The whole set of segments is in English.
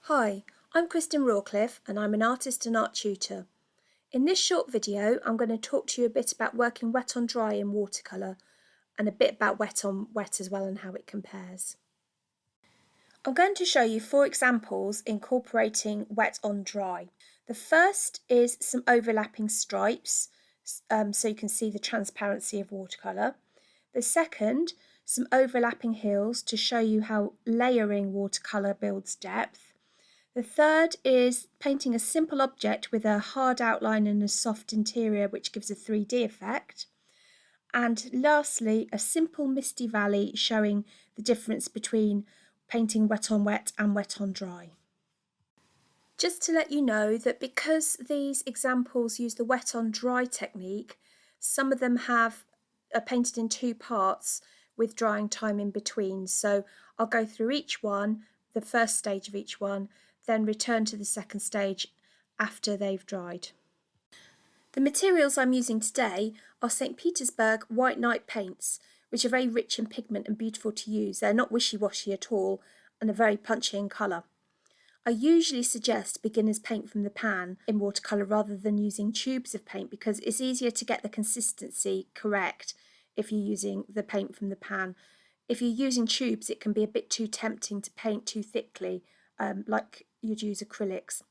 Hi, I'm Kristin Rawcliffe and I'm an artist and art tutor. In this short video, I'm going to talk to you a bit about working wet on dry in watercolour and a bit about wet on wet as well and how it compares. I'm going to show you 4 examples incorporating wet on dry. The first is some overlapping stripes, so you can see the transparency of watercolour. The second, some overlapping hills to show you how layering watercolour builds depth. The third is painting a simple object with a hard outline and a soft interior, which gives a 3D effect. And lastly, a simple misty valley showing the difference between painting wet on wet and wet on dry. Just to let you know that because these examples use the wet on dry technique, some of them are painted in 2 parts with drying time in between. So I'll go through each one, the first stage of each one, then return to the second stage after they've dried. The materials I'm using today are St. Petersburg White Night paints, which are very rich in pigment and beautiful to use. They're not wishy-washy at all and are very punchy in colour. I usually suggest beginners paint from the pan in watercolour rather than using tubes of paint because it's easier to get the consistency correct if you're using the paint from the pan. If you're using tubes, it can be a bit too tempting to paint too thickly, like you'd use acrylics.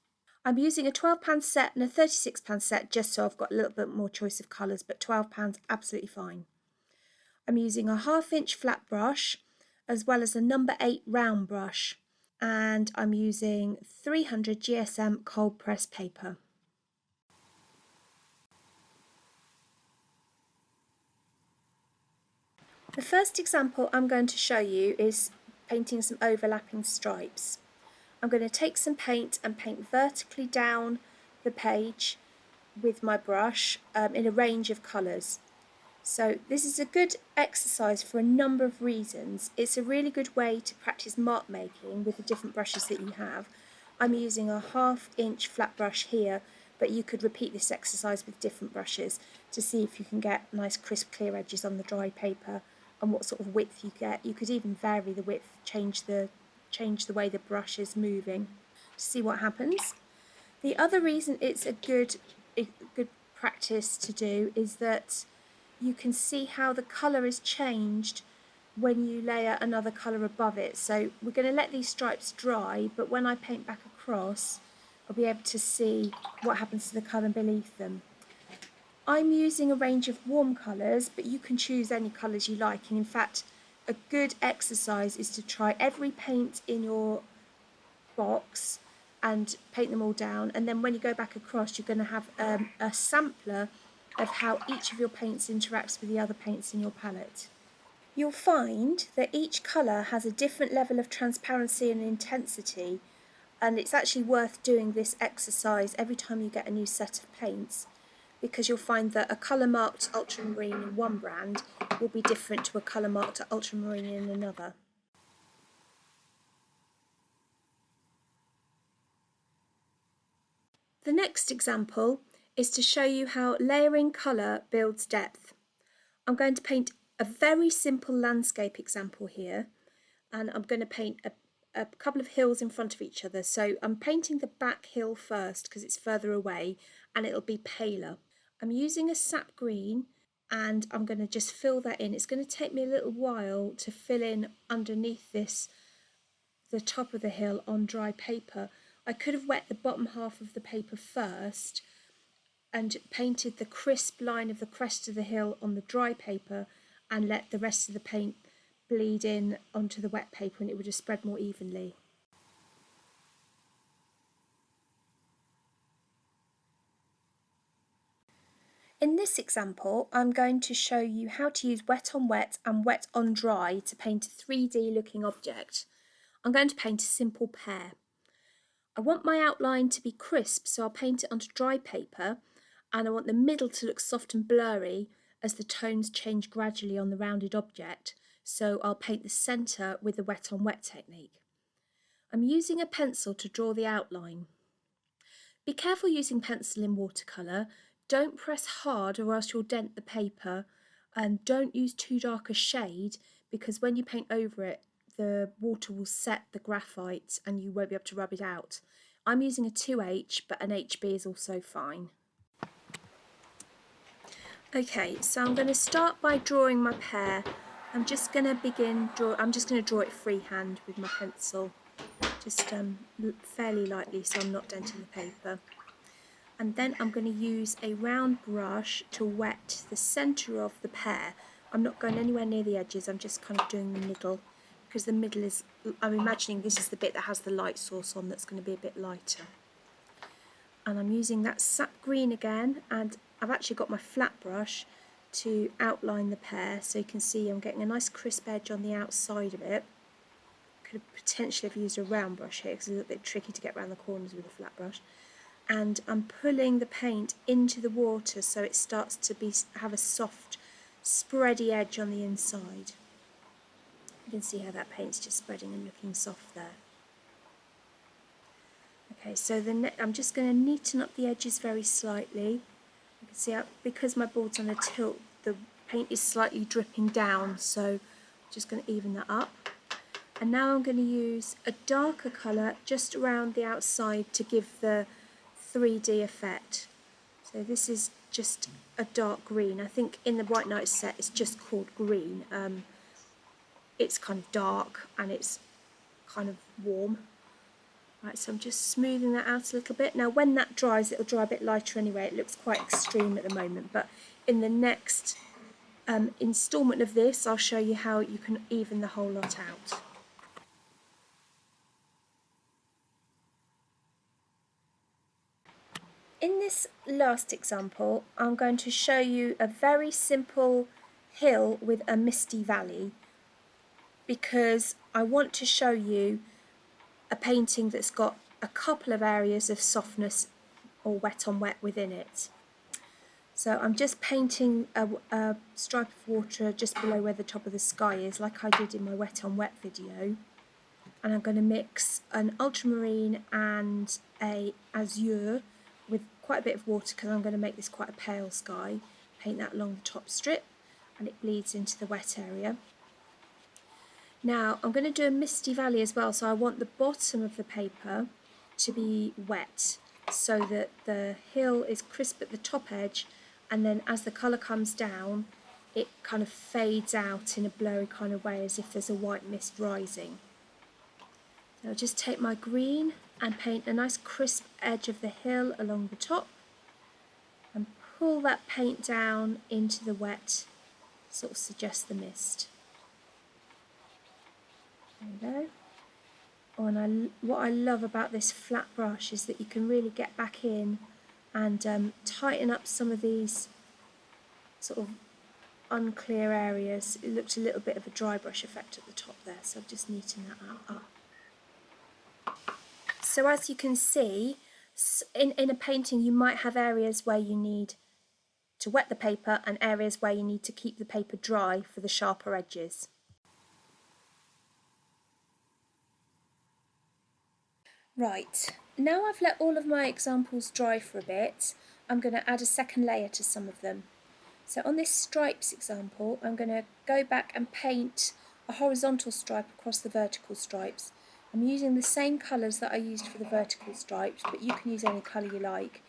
I'm using a £12 set and a £36 set just so I've got a little bit more choice of colours, but £12 absolutely fine. I'm using a 1/2 inch flat brush as well as a number 8 round brush, and I'm using 300 GSM cold press paper. The first example I'm going to show you is painting some overlapping stripes. I'm going to take some paint and paint vertically down the page with my brush in a range of colours. So this is a good exercise for a number of reasons. It's a really good way to practice mark making with the different brushes that you have. I'm using a 1/2 inch flat brush here, but you could repeat this exercise with different brushes to see if you can get nice crisp clear edges on the dry paper and what sort of width you get. You could even vary the width, change the way the brush is moving to see what happens. The other reason it's a good practice to do is that you can see how the colour is changed when you layer another colour above it. So we're going to let these stripes dry, but when I paint back across, I'll be able to see what happens to the colour beneath them. I'm using a range of warm colours, but you can choose any colours you like. And in fact, a good exercise is to try every paint in your box and paint them all down, and then when you go back across you're going to have a sampler of how each of your paints interacts with the other paints in your palette. You'll find that each colour has a different level of transparency and intensity, and it's actually worth doing this exercise every time you get a new set of paints, because you'll find that a colour marked ultramarine in one brand will be different to a colour marked ultramarine in another. The next example is to show you how layering colour builds depth. I'm going to paint a very simple landscape example here, and I'm going to paint a couple of hills in front of each other. So I'm painting the back hill first because it's further away and it'll be paler. I'm using a sap green and I'm going to just fill that in. It's going to take me a little while to fill in underneath this, the top of the hill on dry paper. I could have wet the bottom half of the paper first and painted the crisp line of the crest of the hill on the dry paper and let the rest of the paint bleed in onto the wet paper, and it would have spread more evenly. In this example, I'm going to show you how to use wet on wet and wet on dry to paint a 3D looking object. I'm going to paint a simple pear. I want my outline to be crisp, so I'll paint it onto dry paper, and I want the middle to look soft and blurry as the tones change gradually on the rounded object, so I'll paint the centre with the wet on wet technique. I'm using a pencil to draw the outline. Be careful using pencil in watercolour. Don't press hard or else you'll dent the paper, and don't use too dark a shade because when you paint over it the water will set the graphite and you won't be able to rub it out. I'm using a 2H, but an HB is also fine. Okay, so I'm going to start by drawing my pear. I'm just going to draw it freehand with my pencil, just fairly lightly so I'm not denting the paper. And then I'm going to use a round brush to wet the centre of the pear. I'm not going anywhere near the edges, I'm just kind of doing the middle, because the middle is, I'm imagining this is the bit that has the light source on that's going to be a bit lighter. And I'm using that sap green again, and I've actually got my flat brush to outline the pear, so you can see I'm getting a nice crisp edge on the outside of it. Could have potentially have used a round brush here because it's a little bit tricky to get around the corners with a flat brush. And I'm pulling the paint into the water so it starts to have a soft, spready edge on the inside. You can see how that paint's just spreading and looking soft there. Okay, so I'm just going to neaten up the edges very slightly. You can see because my board's on a tilt, the paint is slightly dripping down, so I'm just going to even that up. And now I'm going to use a darker colour just around the outside to give the 3D effect. So this is just a dark green. I think in the White Night set it's just called green. It's kind of dark and it's kind of warm. Right, so I'm just smoothing that out a little bit. Now when that dries, it'll dry a bit lighter anyway. It looks quite extreme at the moment, but in the next instalment of this, I'll show you how you can even the whole lot out. In this last example, I'm going to show you a very simple hill with a misty valley, because I want to show you a painting that's got a couple of areas of softness or wet on wet within it. So I'm just painting a stripe of water just below where the top of the sky is, like I did in my wet on wet video. And I'm going to mix an ultramarine and a azure with quite a bit of water because I'm going to make this quite a pale sky. Paint that along the top strip and it bleeds into the wet area. Now I'm going to do a misty valley as well, so I want the bottom of the paper to be wet so that the hill is crisp at the top edge, and then as the colour comes down it kind of fades out in a blurry kind of way as if there's a white mist rising. So I'll just take my green and paint a nice crisp edge of the hill along the top and pull that paint down into the wet, sort of suggest the mist. There we go. Oh, and what I love about this flat brush is that you can really get back in and tighten up some of these sort of unclear areas. It looked a little bit of a dry brush effect at the top there, so I've just neatened that up. So as you can see, in a painting you might have areas where you need to wet the paper and areas where you need to keep the paper dry for the sharper edges. Right, now I've let all of my examples dry for a bit, I'm going to add a second layer to some of them. So on this stripes example, I'm going to go back and paint a horizontal stripe across the vertical stripes. I'm using the same colours that I used for the vertical stripes, but you can use any colour you like.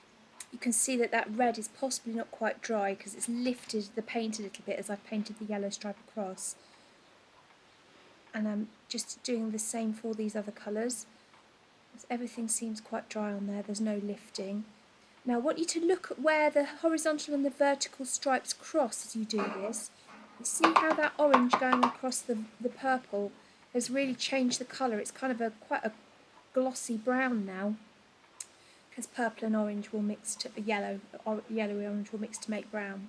You can see that that red is possibly not quite dry because it's lifted the paint a little bit as I've painted the yellow stripe across. And I'm just doing the same for these other colours. Everything seems quite dry on there, there's no lifting. Now I want you to look at where the horizontal and the vertical stripes cross as you do this. You see how that orange going across the purple has really changed the colour. It's kind of quite a glossy brown now, because purple and orange will mix to yellow and orange will mix to make brown.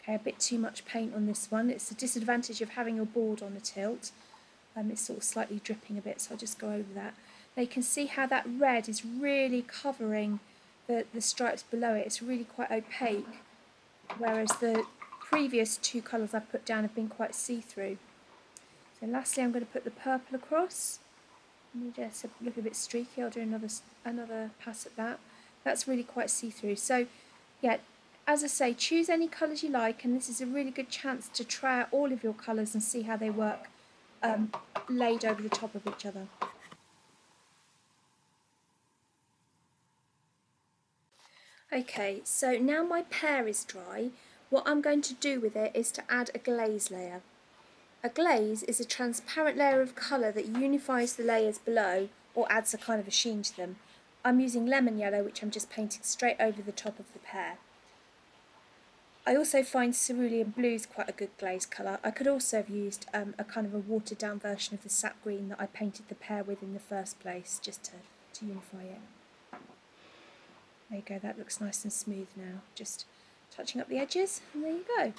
Okay, a bit too much paint on this one. It's a disadvantage of having your board on a tilt. It's sort of slightly dripping a bit, so I'll just go over that. Now you can see how that red is really covering the stripes below it. It's really quite opaque, whereas the previous two colours I've put down have been quite see-through. So lastly I'm going to put the purple across. Just look a bit streaky, I'll do another pass at that. That's really quite see-through. So yeah, as I say, choose any colours you like, and this is a really good chance to try out all of your colours and see how they work laid over the top of each other. Okay, so now my pear is dry, what I'm going to do with it is to add a glaze layer. A glaze is a transparent layer of colour that unifies the layers below or adds a kind of a sheen to them. I'm using lemon yellow, which I'm just painting straight over the top of the pear. I also find cerulean blue is quite a good glaze colour. I could also have used a kind of a watered down version of the sap green that I painted the pear with in the first place, just to unify it. There you go, that looks nice and smooth now. Just touching up the edges, and there you go.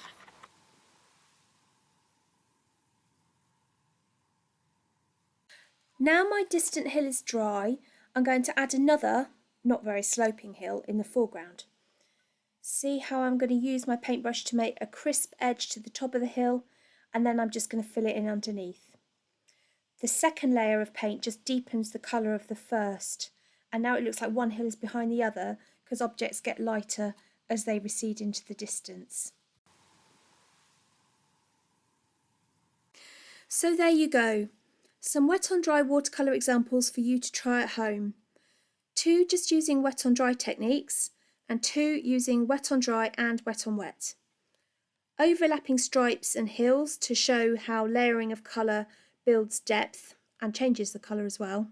Now my distant hill is dry, I'm going to add another, not very sloping hill in the foreground. See how I'm going to use my paintbrush to make a crisp edge to the top of the hill, and then I'm just going to fill it in underneath. The second layer of paint just deepens the colour of the first, and now it looks like one hill is behind the other because objects get lighter as they recede into the distance. So there you go, some wet on dry watercolour examples for you to try at home. 2 just using wet on dry techniques, and 2 using wet on dry and wet on wet. Overlapping stripes and hills to show how layering of colour builds depth and changes the colour as well.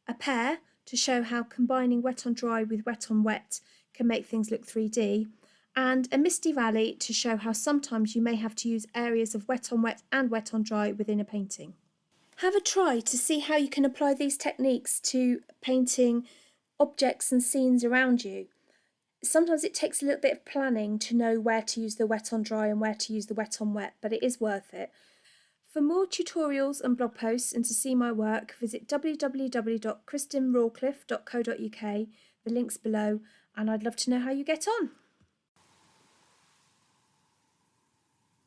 A pear to show how combining wet on dry with wet on wet can make things look 3D. And a misty valley to show how sometimes you may have to use areas of wet on wet and wet on dry within a painting. Have a try to see how you can apply these techniques to painting objects and scenes around you. Sometimes it takes a little bit of planning to know where to use the wet on dry and where to use the wet on wet, but it is worth it. For more tutorials and blog posts and to see my work, visit www.kristinrawcliffe.co.uk. The link's below, and I'd love to know how you get on.